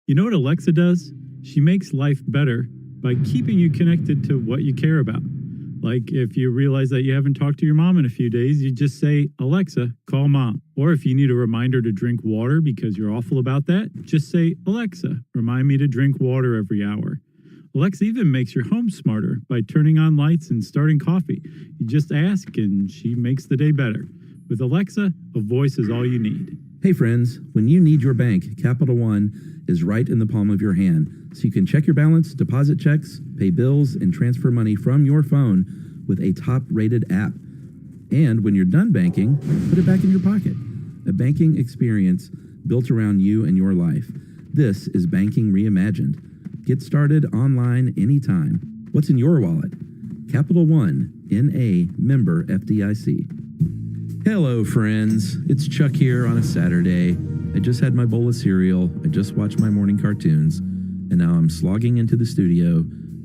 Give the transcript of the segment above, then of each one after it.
You know what Alexa does? She makes life better by keeping you connected to what you care about. Like if you realize that you haven't talked to your mom in a few days, you just say, Alexa, call mom. Or if you need a reminder to drink water because you're awful about that, just say, Alexa, remind me to drink water every hour. Alexa even makes your home smarter by turning on lights and starting coffee. You just ask and she makes the day better. With Alexa, a voice is all you need. Hey friends, when you need your bank, Capital One is right in the palm of your hand, so you can check your balance, deposit checks, pay bills, and transfer money from your phone with a top-rated app. And when you're done banking, put it back in your pocket. A banking experience built around you and your life. This is Banking Reimagined. Get started online anytime. What's in your wallet? Capital One, N.A., member FDIC. Hello, friends. It's Chuck here on a Saturday. I just had my bowl of cereal. I just watched my morning cartoons. And now I'm slogging into the studio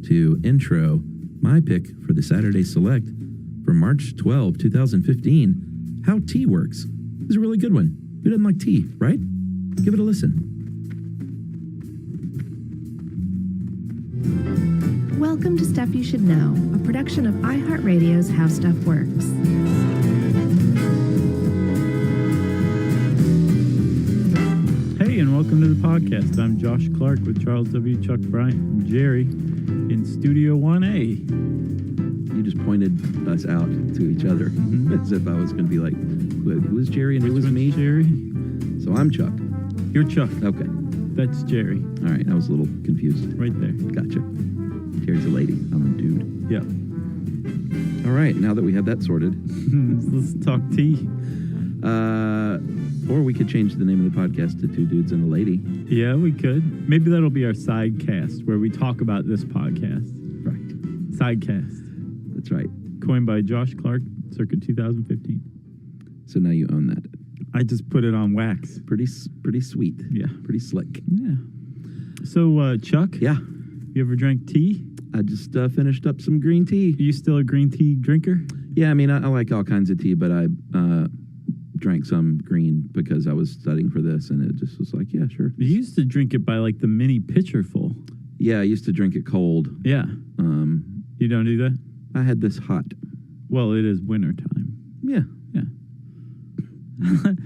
to intro my pick for the Saturday Select for March 12, 2015, How Tea Works. It's a really good one. Who doesn't like tea, right? Give it a listen. Welcome to Stuff You Should Know, a production of iHeartRadio's How Stuff Works. Hey, and welcome to the podcast. I'm Josh Clark with Charles W. Chuck Bryant and Jerry in Studio 1A. You just pointed us out to each other as if I was going to be like, who is Jerry and who is me? Jerry. So I'm Chuck. You're Chuck. Okay. That's Jerry. All right. I was a little confused. Right there. Gotcha. Jerry's a lady. I'm a dude. Yeah. All right. Now that we have that sorted. Let's talk tea. Or we could change the name of the podcast to Two Dudes and a Lady. Yeah, we could. Maybe that'll be our sidecast where we talk about this podcast. Right. Sidecast. That's right. Coined by Josh Clark, circa 2015. So now you own that. I just put it on wax. Pretty sweet. Yeah. Pretty slick. Yeah. So, Chuck? Yeah. You ever drank tea? I just finished up some green tea. Are you still a green tea drinker? Yeah, I mean, I like all kinds of tea, but I drank some green because I was studying for this, and it just was like, yeah, sure. You used to drink it by like the mini pitcher full. Yeah, I used to drink it cold. Yeah. You don't do that? I had this hot. Well, it is winter time. Yeah. Yeah.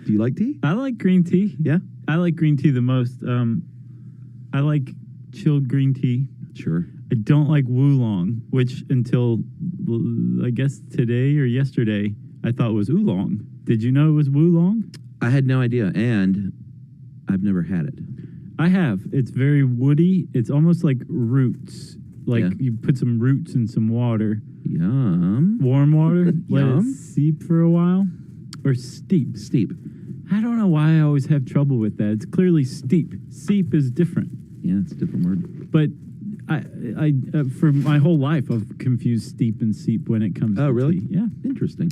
Do you like tea? I like green tea. Yeah? I like green tea the most. I like chilled green tea. Sure. I don't like oolong, which until I guess today or yesterday I thought was oolong. Did you know it was oolong? I had no idea, and I've never had it. I have. It's very woody. It's almost like roots. Like you put some roots in some water. Yum. Warm water. Let Yum. it seep for a while. Or steep. Steep. I don't know why I always have trouble with that. It's clearly steep. Seep is different. Yeah, it's a different word. But I for my whole life, I've confused steep and seep when it comes to really? tea. Yeah. Interesting.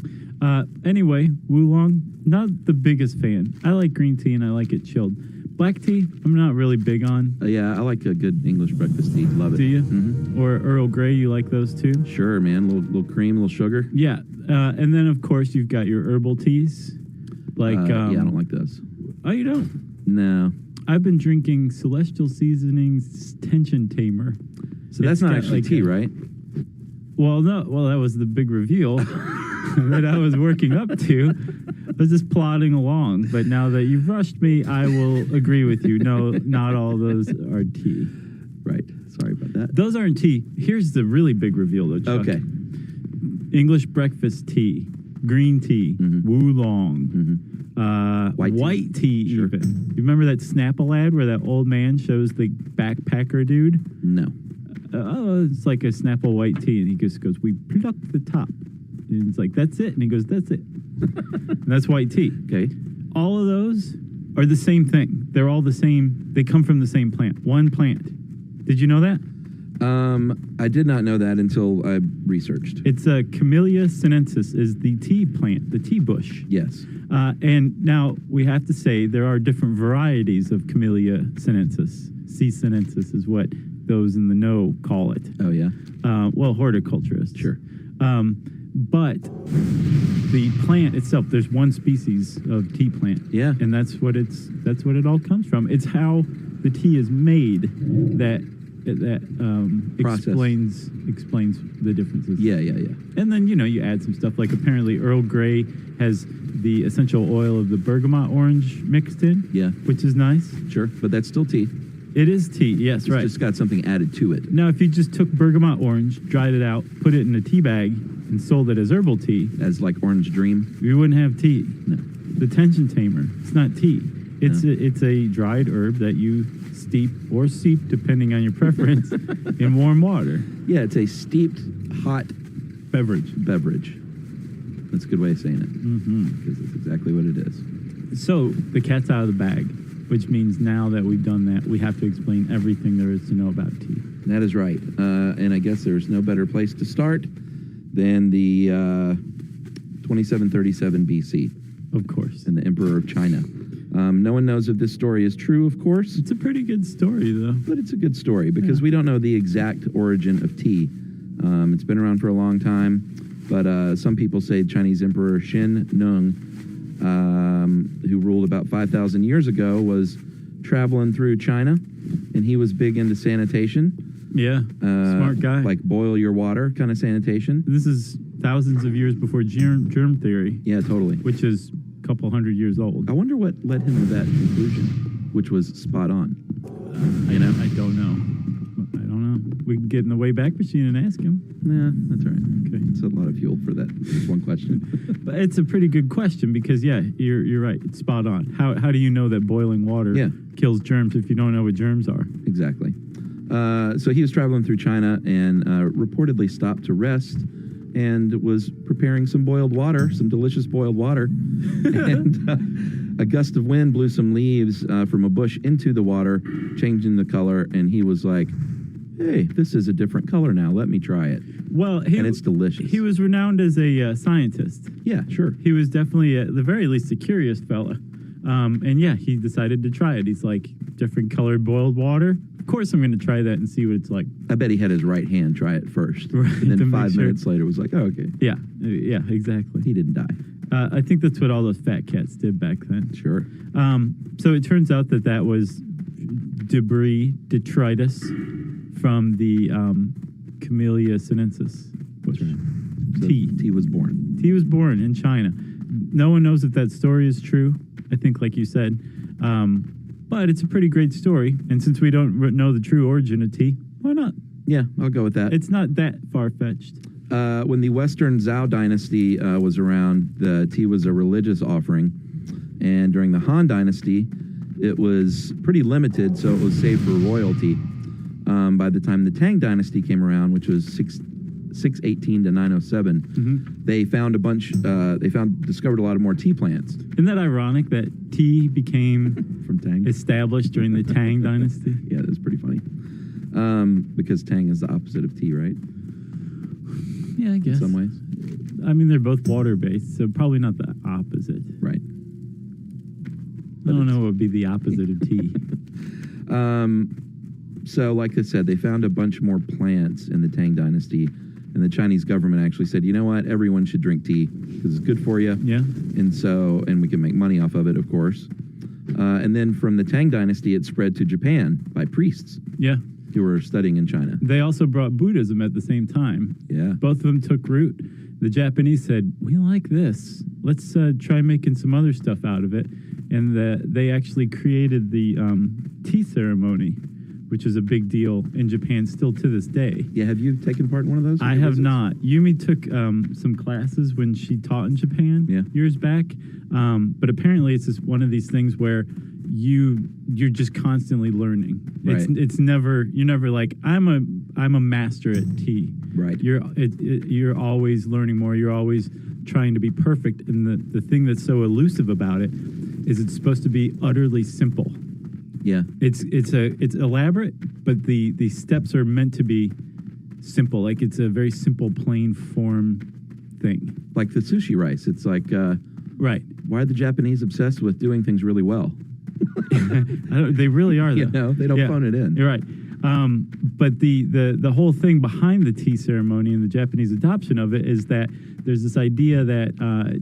Anyway, oolong, not the biggest fan. I like green tea and I like it chilled. Black tea, I'm not really big on. Yeah, I like a good English breakfast tea. Love it. Do you? Mm-hmm. Or Earl Grey, you like those too? Sure, man. Little cream, little sugar. Yeah. And then, of course, you've got your herbal teas. Like, yeah, I don't like those. Oh, you don't? No. I've been drinking Celestial Seasonings Tension Tamer. So that's not actually tea, right? Well, no. Well, that was the big reveal that I was working up to. I was just plodding along. But now that you've rushed me, I will agree with you. No, not all those are tea. Right. Sorry about that. Those aren't tea. Here's the really big reveal, though, Chuck. Okay. English breakfast tea, green tea, oolong, white tea Sure. even. You remember that Snapple ad where that old man shows the backpacker dude? No. It's like a Snapple white tea, and he just goes, we pluck the top. And it's like, that's it. And he goes, that's it. And that's white tea. Okay. All of those are the same thing. They're all the same. They come from the same plant. One plant. Did you know that? I did not know that until I researched. It's Camellia sinensis is the tea plant, the tea bush. Yes. And now we have to say there are different varieties of Camellia sinensis. C. sinensis is what those in the know call it. Oh, yeah? Well, horticulturists. Sure. But the plant itself, there's one species of tea plant. Yeah. And that's what it all comes from. It's how the tea is made that Process. explains the differences. Yeah. And then, you add some stuff, like apparently Earl Grey has the essential oil of the bergamot orange mixed in. Yeah. Which is nice. Sure, but that's still tea. It is tea, yes, It's right. just got something added to it. Now, if you just took bergamot orange, dried it out, put it in a tea bag, and sold it as herbal tea, As like Orange Dream. you wouldn't have tea. No. The tension tamer, it's not tea. It's No. it's a dried herb that you steep or seep, depending on your preference, in warm water. Yeah, it's a steeped, hot Beverage. beverage. That's a good way of saying it. Hmm. Because that's exactly what it is. So the cat's out of the bag, which means now that we've done that, we have to explain everything there is to know about tea. That is right. And I guess there's no better place to start than the 2737 BC Of course. and the Emperor of China. No one knows if this story is true, of course, It's a pretty good story, though. but it's a good story because we don't know the exact origin of tea. It's been around for a long time, but some people say Chinese Emperor Xin Nung, who ruled about 5,000 years ago, was traveling through China, and he was big into sanitation. Yeah, smart guy. Like boil your water kind of sanitation. This is thousands of years before germ theory, Yeah, totally. which is a couple hundred years old. I wonder what led him to that conclusion, which was spot on. I don't know. We can get in the Wayback Machine and ask him. Nah, that's all right. Okay. It's a lot of fuel for that just one question. But it's a pretty good question because, yeah, you're right. It's spot on. How do you know that boiling water kills germs if you don't know what germs are? Exactly. So he was traveling through China and reportedly stopped to rest and was preparing some boiled water, some delicious boiled water. And a gust of wind blew some leaves from a bush into the water, changing the color. And he was like, hey, this is a different color now. Let me try it. Well, And it's delicious. he was renowned as a scientist. Yeah, sure. He was definitely, at the very least, a curious fella. And yeah, he decided to try it. He's like, different colored boiled water. Of course, I'm going to try that and see what it's like. I bet he had his right hand try it first. Right, And to then make 5 sure. minutes later was like, oh, okay. Yeah, exactly. He didn't die. I think that's what all those fat cats did back then. Sure. So it turns out that was detritus from the Camellia sinensis bush. So tea was born. Tea was born in China. No one knows if that story is true, I think, like you said. But it's a pretty great story. And since we don't know the true origin of tea, why not? Yeah, I'll go with that. It's not that far-fetched. When the Western Zhao dynasty was around, the tea was a religious offering. And during the Han dynasty, it was pretty limited, so it was saved for royalty. By the time the Tang dynasty came around, which was 618 to 907, they found discovered a lot of more tea plants. Isn't that ironic that tea became From Tang? established during the Tang dynasty? Yeah, that's pretty funny. Because Tang is the opposite of tea, right? Yeah, I guess. In some ways. I mean, they're both water-based, so probably not the opposite. Right. I don't know what would be the opposite of tea. So, like I said, they found a bunch more plants in the Tang dynasty, and the Chinese government actually said, you know what, everyone should drink tea because it's good for you. Yeah. And we can make money off of it, of course. And then from the Tang dynasty, it spread to Japan by priests Yeah. who were studying in China. They also brought Buddhism at the same time. Yeah. Both of them took root. The Japanese said, we like this. Let's try making some other stuff out of it. And they actually created the tea ceremony, which is a big deal in Japan still to this day. Yeah, have you taken part in one of those? I have not. Yumi took some classes when she taught in Japan years back. But apparently it's just one of these things where you're just constantly learning. Right. It's never, you're never like, I'm a master at tea. Right. You're always learning more. You're always trying to be perfect. And the thing that's so elusive about it is it's supposed to be utterly simple. Yeah. It's elaborate, but the steps are meant to be simple. Like it's a very simple, plain form thing. Like the sushi rice. It's like, Right. why are the Japanese obsessed with doing things really well? They really are, though. You know, they don't phone it in. You're right. But the whole thing behind the tea ceremony and the Japanese adoption of it is that there's this idea that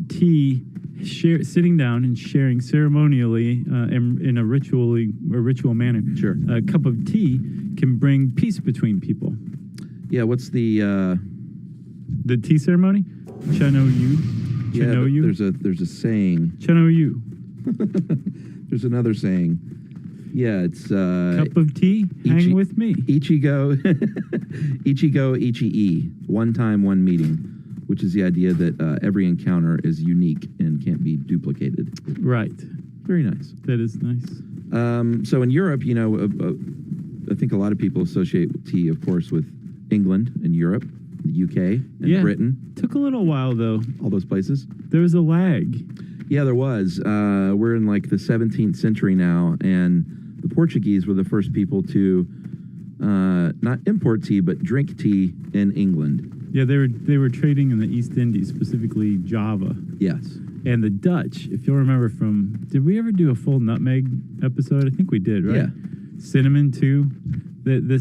tea sitting down and sharing ceremonially in a ritual manner. Sure. A cup of tea can bring peace between people. Yeah, what's the tea ceremony? Chanoyu. Chanoyu. There's a saying. Chanoyu. There's another saying. Yeah, it's cup of tea. Hang with me. Ichigo, Ichi-E. One time, one meeting, which is the idea that every encounter is unique and can't be duplicated. Right. Very nice. That is nice. So in Europe, I think a lot of people associate tea, of course, with England and Europe, the UK and Britain. Took a little while though. All those places. There was a lag. Yeah, there was. We're in like the 17th century now, and the Portuguese were the first people to not import tea, but drink tea in England. Yeah, they were trading in the East Indies, specifically Java. Yes. And the Dutch, if you'll remember did we ever do a full nutmeg episode? I think we did, right? Yeah. Cinnamon too.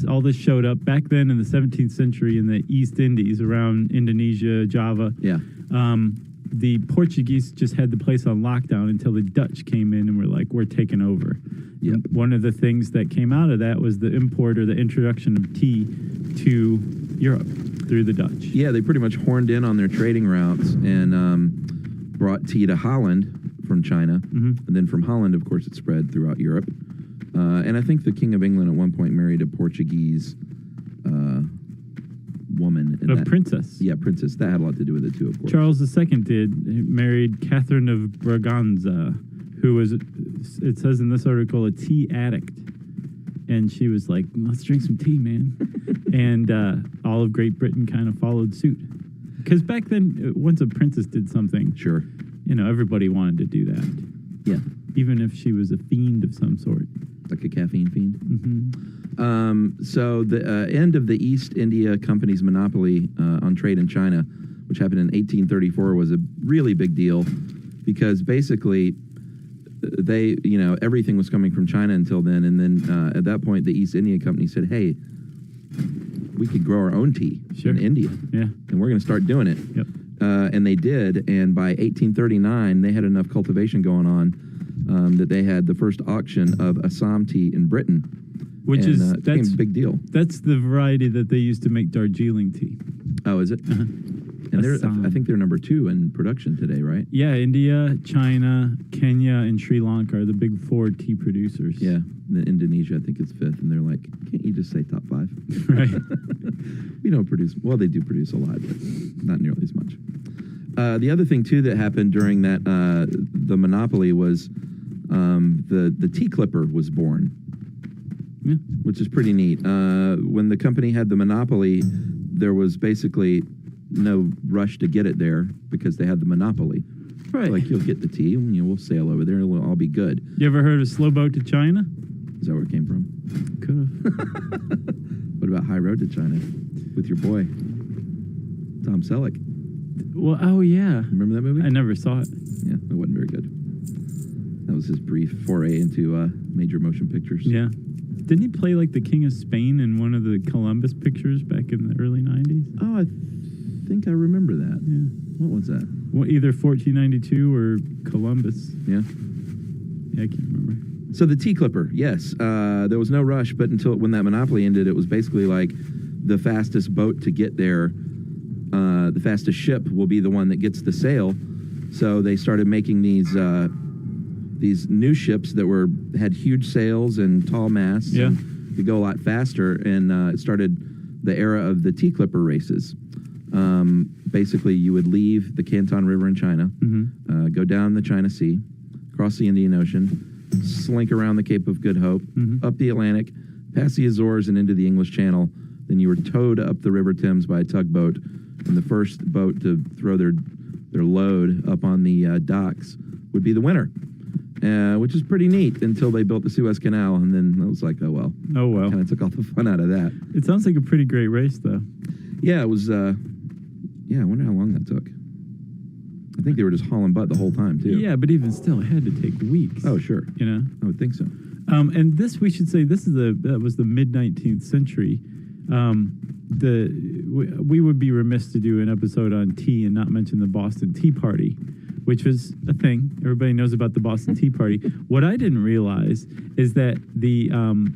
All this showed up back then in the 17th century in the East Indies around Indonesia, Java. Yeah. The Portuguese just had the place on lockdown until the Dutch came in and were like, we're taking over. Yep. One of the things that came out of that was the import or the introduction of tea to Europe through the Dutch. Yeah, they pretty much horned in on their trading routes and brought tea to Holland from China. Mm-hmm. And then from Holland, of course, it spread throughout Europe. And I think the King of England at one point married a Portuguese woman. A princess. Yeah, princess. That had a lot to do with it, too, of course. Charles II did. He married Catherine of Braganza, who was, it says in this article, a tea addict. And she was like, let's drink some tea, man. And all of Great Britain kind of followed suit. Because back then, once a princess did something, sure, everybody wanted to do that. Yeah. Even if she was a fiend of some sort. Like a caffeine fiend? Mm-hmm. So the end of the East India Company's monopoly on trade in China, which happened in 1834, was a really big deal because basically they, everything was coming from China until then. And then at that point, the East India Company said, hey, we could grow our own tea in India. Yeah. And we're going to start doing it. Yep. And they did. And by 1839, they had enough cultivation going on that they had the first auction of Assam tea in Britain. Which became a big deal. That's the variety that they used to make Darjeeling tea. Oh, is it? Uh-huh. And I think they're number 2 in production today, right? Yeah, India, China, Kenya, and Sri Lanka are the big 4 tea producers. Yeah, and then Indonesia, I think, is 5th, and they're like, can't you just say top 5? Right. We don't produce, well, they do produce a lot, but not nearly as much. The other thing, too, that happened during that, the monopoly was the tea clipper was born. Yeah. Which is pretty neat. When the company had the monopoly, there was basically no rush to get it there because they had the monopoly. Right. Like, you'll get the tea, and we'll sail over there, and it'll all be good. You ever heard of Slow Boat to China? Is that where it came from? Could have. What about High Road to China with your boy, Tom Selleck? Well, oh, yeah. Remember that movie? I never saw it. Yeah, it wasn't very good. That was his brief foray into major motion pictures. Yeah. Didn't he play like the King of Spain in one of the Columbus pictures back in the early 90s? Oh, I think I remember that. Yeah. What was that? Well, either 1492 or Columbus. Yeah. Yeah, I can't remember. So the tea clipper, yes. There was no rush, but when that monopoly ended, it was basically like the fastest boat to get there, the fastest ship will be the one that gets the sail. So they started making these new ships that had huge sails and tall masts. Yeah. And could go a lot faster, and it started the era of the tea clipper races. Basically, you would leave the Canton River in China, go down the China Sea, cross the Indian Ocean, slink around the Cape of Good Hope, up the Atlantic, past the Azores and into the English Channel. Then you were towed up the River Thames by a tugboat, and the first boat to throw their load up on the docks would be the winner. Which is pretty neat until they built the Suez Canal, and then I was like, oh, well. Oh, well. Kind of took all the fun out of that. It sounds like a pretty great race, though. Yeah, it was, I wonder how long that took. I think they were just hauling butt the whole time, too. Yeah, but even still, it had to take weeks. Oh, sure. I would think so. And this, we should say, that was the mid-19th century. We would be remiss to do an episode on tea and not mention the Boston Tea Party, which was a thing. Everybody knows about the Boston Tea Party. What I didn't realize is that the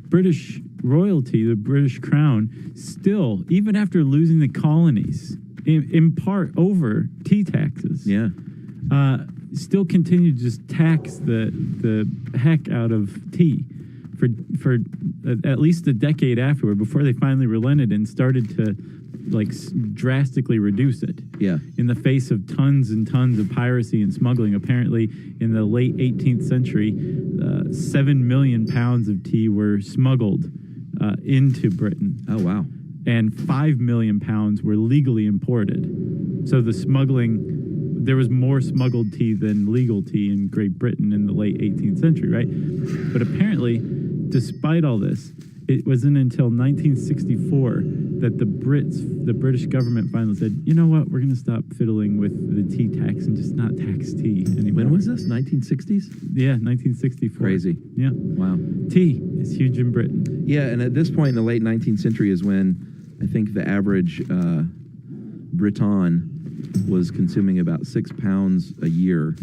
British royalty, the British crown, still, even after losing the colonies, in part over tea taxes, still continued to just tax the heck out of tea for at least a decade afterward, before they finally relented and started to drastically reduce it. Yeah. In the face of tons and tons of piracy and smuggling. Apparently, in the late 18th century, 7 million pounds of tea were smuggled into Britain. Oh, wow. And 5 million pounds were legally imported. So the smuggling, there was more smuggled tea than legal tea in Great Britain in the late 18th century, right? But apparently, despite all this, it wasn't until 1964 that the British government finally said, you know what, we're going to stop fiddling with the tea tax and just not tax tea anymore. When was this? 1960s? Yeah, 1964. Crazy. Yeah. Wow. Tea is huge in Britain. Yeah, and at this point in the late 19th century is when I think the average Briton was consuming about 6 pounds a year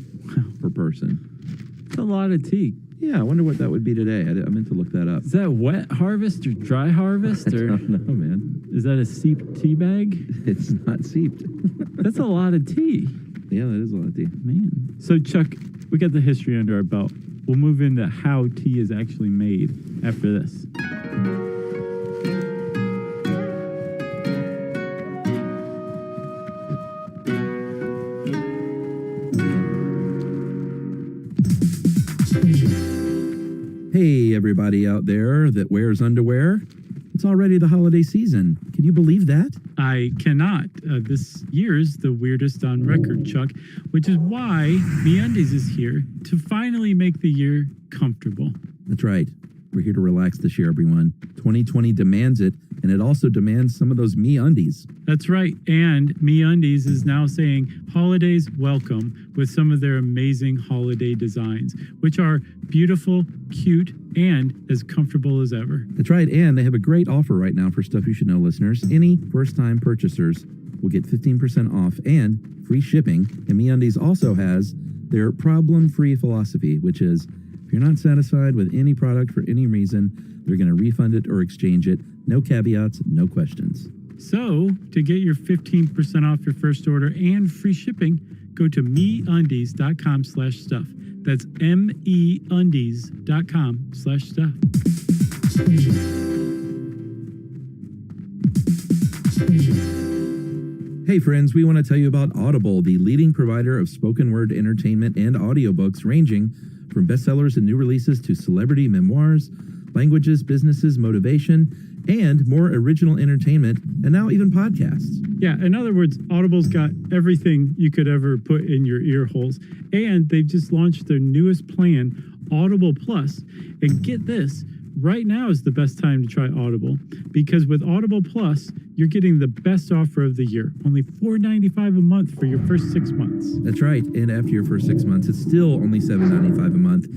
per person. That's a lot of tea. Yeah, I wonder what that would be today. I meant to look that up. Is that wet harvest or dry harvest? I Or don't know, man. is that a seeped tea bag? It's not seeped. That's a lot of tea. Yeah, that is a lot of tea. Man. So, Chuck, we got the history under our belt. We'll move into how tea is actually made after this. Hey, everybody out there that wears underwear. It's already the holiday season. Can you believe that? I cannot. This year's the weirdest on record, Chuck, which is why MeUndies is here to finally make the year comfortable. That's right. We're here to relax this year, everyone. 2020 demands it, and it also demands some of those MeUndies. That's right. And MeUndies is now saying holidays welcome with some of their amazing holiday designs, which are beautiful, cute, and as comfortable as ever. That's right, and they have a great offer right now for Stuff You Should Know listeners. Any first-time purchasers will get 15% off and free shipping. And MeUndies also has their problem-free philosophy, which is if you're not satisfied with any product for any reason, they're going to refund it or exchange it. No caveats, no questions. So, to get your 15% off your first order and free shipping, go to meundies.com/stuff. That's meundies.com/stuff. Hey friends, we want to tell you about Audible, the leading provider of spoken word entertainment and audiobooks ranging from bestsellers and new releases to celebrity memoirs, languages, businesses, motivation, and more original entertainment, and now even podcasts. Yeah, in other words, Audible's got everything you could ever put in your ear holes. And they've just launched their newest plan, Audible Plus. And get this, right now is the best time to try Audible, because with Audible Plus, you're getting the best offer of the year. Only $4.95 a month for your first 6 months. That's right, and after your first 6 months, it's still only $7.95 a month. To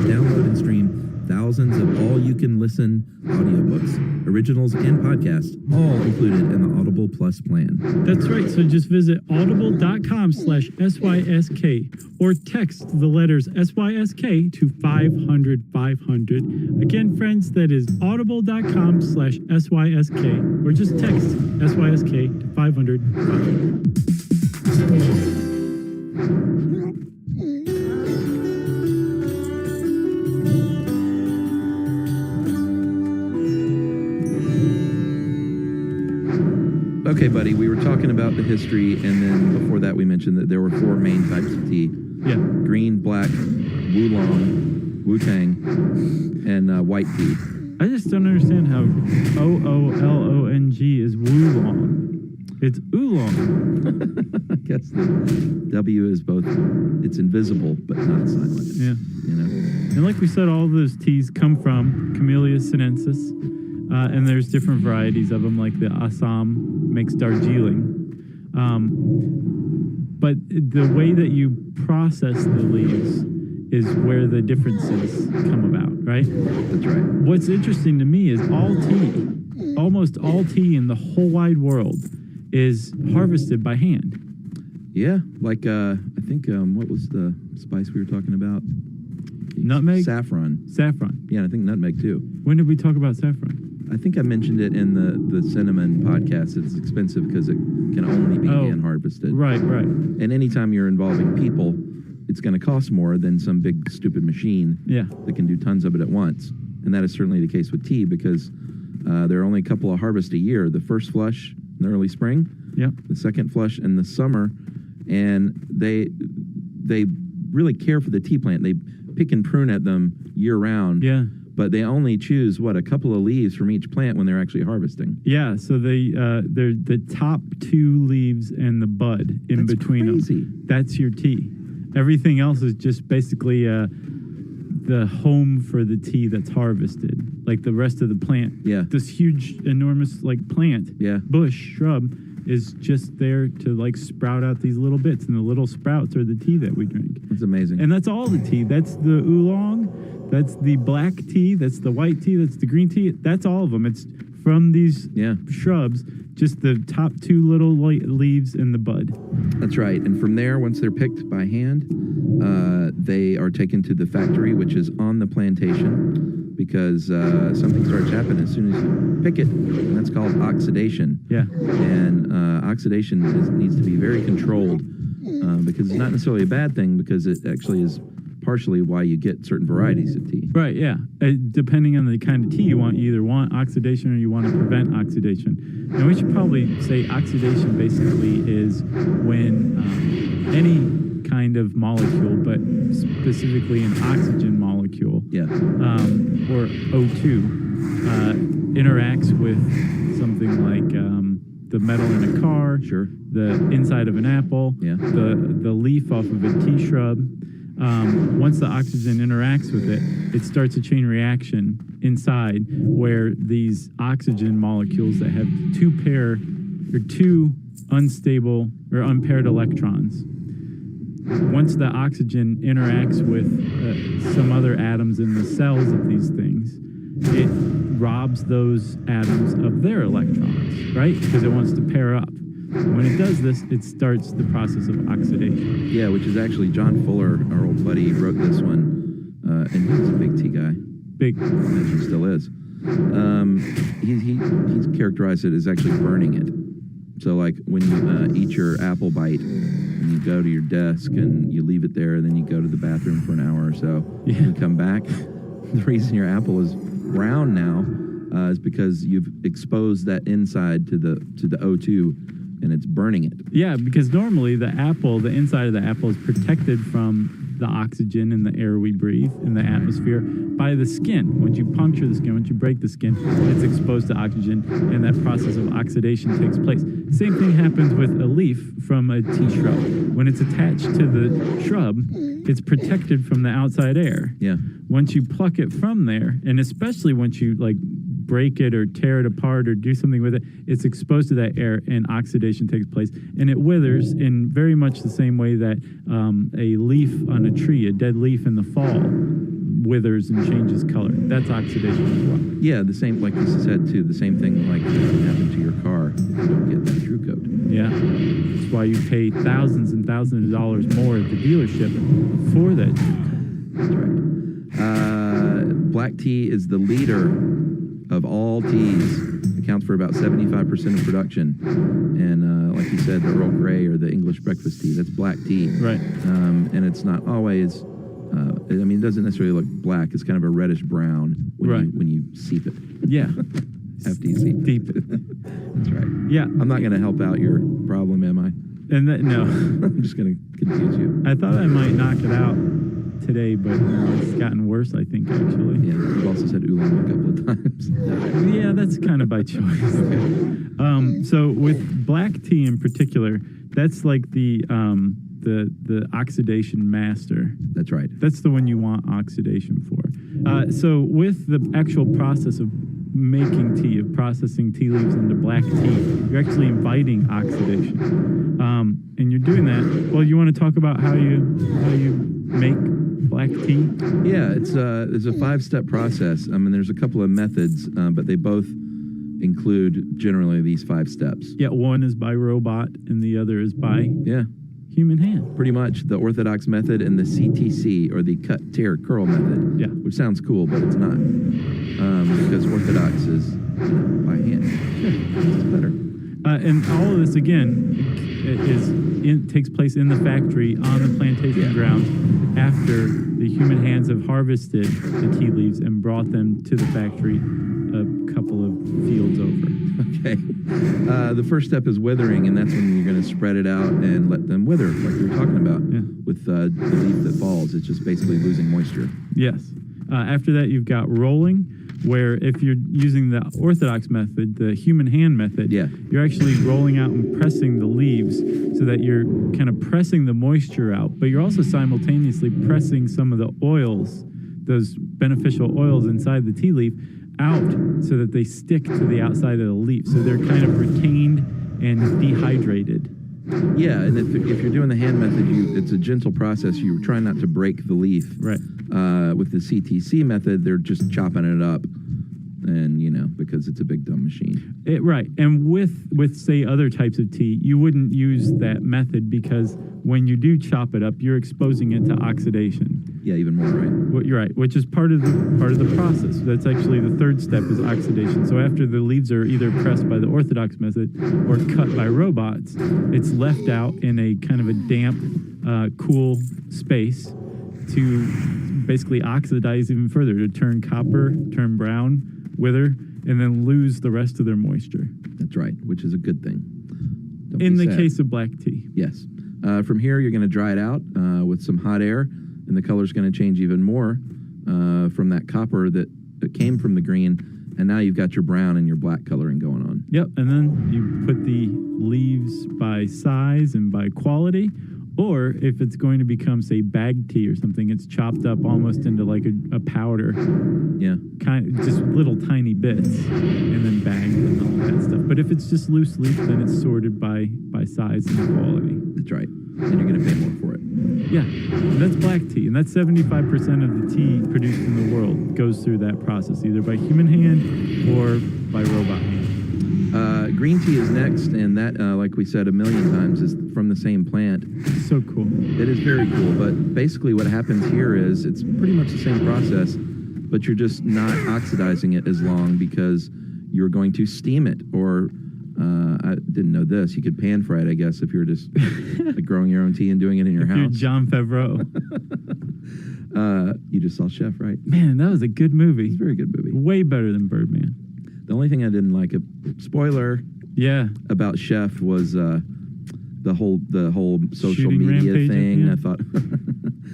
download and stream thousands of all-you-can-listen audiobooks, originals, and podcasts, all included in the Audible Plus plan. That's right, so just visit audible.com/SYSK or text the letters SYSK to 500-500. Again, friends, that is audible.com/SYSK or just text SYSK to 500-500. Okay, buddy, we were talking about the history, and then before that we mentioned that there were 4 main types of tea. Yeah. Green, black, Oolong, Wu-Tang, and white tea. I just don't understand how OOLONG is Woolong. It's oolong. I guess the W is both, it's invisible, but not silent. Yeah. You know? And like we said, all of those teas come from Camellia sinensis. And there's different varieties of them, like the Assam makes Darjeeling. But the way that you process the leaves is where the differences come about, right? That's right. What's interesting to me is almost all tea in the whole wide world is harvested by hand. Yeah, like I think, what was the spice we were talking about? Nutmeg? Saffron. Saffron. Yeah, I think nutmeg too. When did we talk about saffron? I think I mentioned it in the cinnamon podcast. It's expensive because it can only be hand harvested. Right. And anytime you're involving people, it's going to cost more than some big stupid machine that can do tons of it at once. And that is certainly the case with tea because there are only a couple of harvests a year. The first flush in the early spring, the second flush in the summer, and they really care for the tea plant. They pick and prune at them year round. Yeah. But they only choose a couple of leaves from each plant when they're actually harvesting. Yeah, so they're the top 2 leaves and the bud in between them. That's your tea. Everything else is just basically the home for the tea that's harvested, like the rest of the plant. Yeah. This huge, enormous plant, bush, shrub, is just there to sprout out these little bits, and the little sprouts are the tea that we drink. That's amazing. And that's all the tea. That's the oolong, that's the black tea, that's the white tea, that's the green tea. That's all of them. It's from these shrubs, just the top 2 little leaves and the bud. That's right. And from there, once they're picked by hand, they are taken to the factory, which is on the plantation, because something starts happening as soon as you pick it, and that's called oxidation. Yeah. And oxidation needs to be very controlled because it's not necessarily a bad thing, because it actually is partially why you get certain varieties of tea. Right, yeah. Depending on the kind of tea you want, you either want oxidation or you want to prevent oxidation. And we should probably say oxidation basically is when any kind of molecule, but specifically an oxygen molecule, or O2, interacts with something like the metal in a car, the inside of an apple, the leaf off of a tea shrub. Once the oxygen interacts with it, it starts a chain reaction inside where these oxygen molecules that have 2 unstable or unpaired electrons, once the oxygen interacts with some other atoms in the cells of these things, it robs those atoms of their electrons, right? Because it wants to pair up. When it does this, it starts the process of oxidation. Yeah, which is actually John Fuller, our old buddy, wrote this one, and he's a big tea guy. Big. And he still is. He's characterized it as actually burning it. So, like, when you eat your apple bite, and you go to your desk and you leave it there, and then you go to the bathroom for an hour or so, and you come back, the reason your apple is brown now is because you've exposed that inside to the O2, and it's burning it. Yeah, because normally the inside of the apple is protected from the oxygen in the air we breathe in the atmosphere by the skin. Once you puncture the skin, once you break the skin, it's exposed to oxygen, and that process of oxidation takes place. Same thing happens with a leaf from a tea shrub. When it's attached to the shrub, it's protected from the outside air. Yeah. Once you pluck it from there, and especially once you break it or tear it apart or do something with it, it's exposed to that air and oxidation takes place, and it withers in very much the same way that a leaf on a tree, a dead leaf in the fall, withers and changes color. That's oxidation as well. Yeah, the same, like you said too, the same thing like can happen to your car if you don't get that True Coat. Yeah, that's why you pay thousands and thousands of dollars more at the dealership for that True Coat. That's right. Black tea is the leader of all teas, accounts for about 75% of production. And like you said, the Earl Grey or the English breakfast tea, that's black tea. Right. And it's not always, it doesn't necessarily look black. It's kind of a reddish brown when you seep it. Yeah. After you seep Deep. That's right. Yeah. I'm not going to help out your problem, am I? No. I'm just going to confuse you. I thought I might knock it out today, but it's gotten worse, I think, actually. Yeah, you've also said oolong a couple of times. Yeah, that's kind of by choice. Okay. So with black tea in particular, that's like the oxidation master. That's right. That's the one you want oxidation for. So with the actual process of making tea, of processing tea leaves into black tea, you're actually inviting oxidation. And you're doing that. Well, you want to talk about how you make black tea? Yeah, it's a 5-step process. There's a couple of methods, but they both include generally these 5 steps. Yeah, one is by robot and the other is by... Yeah. human hand. Pretty much the orthodox method and the CTC, or the cut, tear, curl method. Yeah. Which sounds cool, but it's not. Because orthodox is by hand. It's better. And all of this, again, takes place in the factory on the plantation grounds after the human hands have harvested the tea leaves and brought them to the factory a couple of fields over. Okay. The first step is withering, and that's when you're going to spread it out and let them wither, like we were talking about with the leaf that falls. It's just basically losing moisture. Yes. After that, you've got rolling, where if you're using the orthodox method, the human hand method, you're actually rolling out and pressing the leaves so that you're kind of pressing the moisture out, but you're also simultaneously pressing some of the oils, those beneficial oils inside the tea leaf, out so that they stick to the outside of the leaf. So they're kind of retained and dehydrated. Yeah, and if you're doing the hand method, it's a gentle process. You're trying not to break the leaf. Right. With the CTC method, they're just chopping it up, and because it's a big dumb machine. Right, and with say other types of tea, you wouldn't use that method because when you do chop it up, you're exposing it to oxidation. Yeah, even more, right? Well, you're right, which is part of the process. That's actually the third step is oxidation. So after the leaves are either pressed by the orthodox method or cut by robots, it's left out in a kind of a damp, cool space to basically oxidize even further, to turn copper, turn brown, wither, and then lose the rest of their moisture. That's right, which is a good thing. Don't In be the sad. case of black tea. Yes. From here, you're going to dry it out with some hot air, and the color's going to change even more from that copper that came from the green, and now you've got your brown and your black coloring going on. Yep, and then you put the leaves by size and by quality, or if it's going to become, say, bag tea or something, it's chopped up almost into like a powder. Yeah. Just little tiny bits, and then bagged and all that stuff. But if it's just loose leaf, then it's sorted by size and quality. That's right. And you're going to pay more for it. Yeah, and that's black tea, and that's 75% of the tea produced in the world goes through that process, either by human hand or by robot hand. Green tea is next, and that, like we said a million times, is from the same plant. So cool. It is very cool, but basically what happens here is it's pretty much the same process, but you're just not oxidizing it as long because you're going to steam it, or I didn't know this. You could pan fry it, I guess, if you're just like growing your own tea and doing it in your house. You're John Favreau. You just saw Chef, right? Man, that was a good movie. It's a very good movie. Way better than Birdman. The only thing I didn't like, spoiler, about Chef was the whole social Shooting media rampage, thing. yeah. I thought,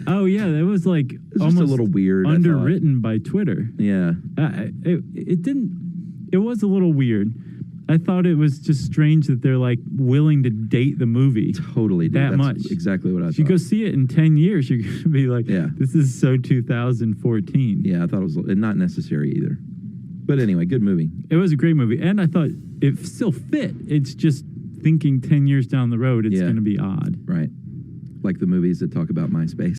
oh yeah, that was like almost just a little weird. Underwritten by Twitter. Yeah, it was a little weird. I thought it was just strange that they're like willing to date the movie. Totally, dude. That's much. Much. Exactly what I thought. If you go see it in 10 years, you're going to be like, this is so 2014. Yeah, I thought it was not necessary either. But anyway, good movie. It was a great movie, and I thought it still fit. It's just thinking 10 years down the road, it's going to be odd. Right. Like the movies that talk about MySpace.